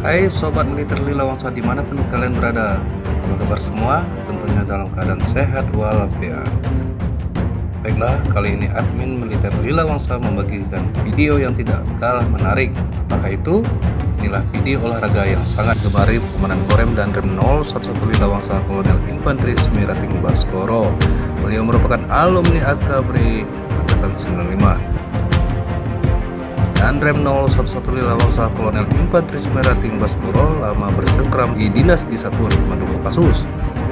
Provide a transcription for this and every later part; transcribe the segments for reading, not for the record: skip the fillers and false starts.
Hai Sobat Militer Lila Wangsa dimanapun kalian berada. Apa kabar semua? Tentunya dalam keadaan sehat walafiat. Baiklah, kali ini admin Militer Lila Wangsa membagikan video yang tidak kalah menarik. Apakah itu? Inilah video olahraga yang sangat gemari Komandan Korem dan Rem 011 Lila Wangsa Kolonel Infanteri Semirating Baskoro. Beliau merupakan alumni Akabri Angkatan 95. Dan Rem 011 Lila Wangsa Kolonel Infanteri Semirating Baskoro lama bercengkram di Dinas di Satuan Komando Kopassus.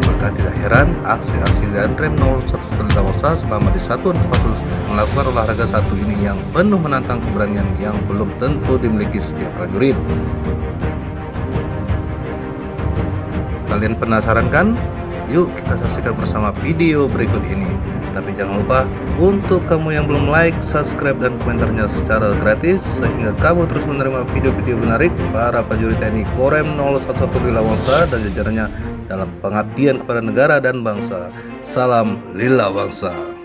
Maka tidak heran aksi-aksi dan Rem 011 Lila Wangsa selama di Satuan Kopassus melakukan olahraga satu ini yang penuh menantang keberanian yang belum tentu dimiliki setiap prajurit. Kalian penasaran kan? Yuk kita saksikan bersama video berikut ini. Tapi jangan lupa untuk kamu yang belum like, subscribe, dan komentarnya secara gratis sehingga kamu terus menerima video-video menarik para prajurit TNI Korem 011 Lila Wangsa dan jajarannya dalam pengabdian kepada negara dan bangsa. Salam Lila Wangsa.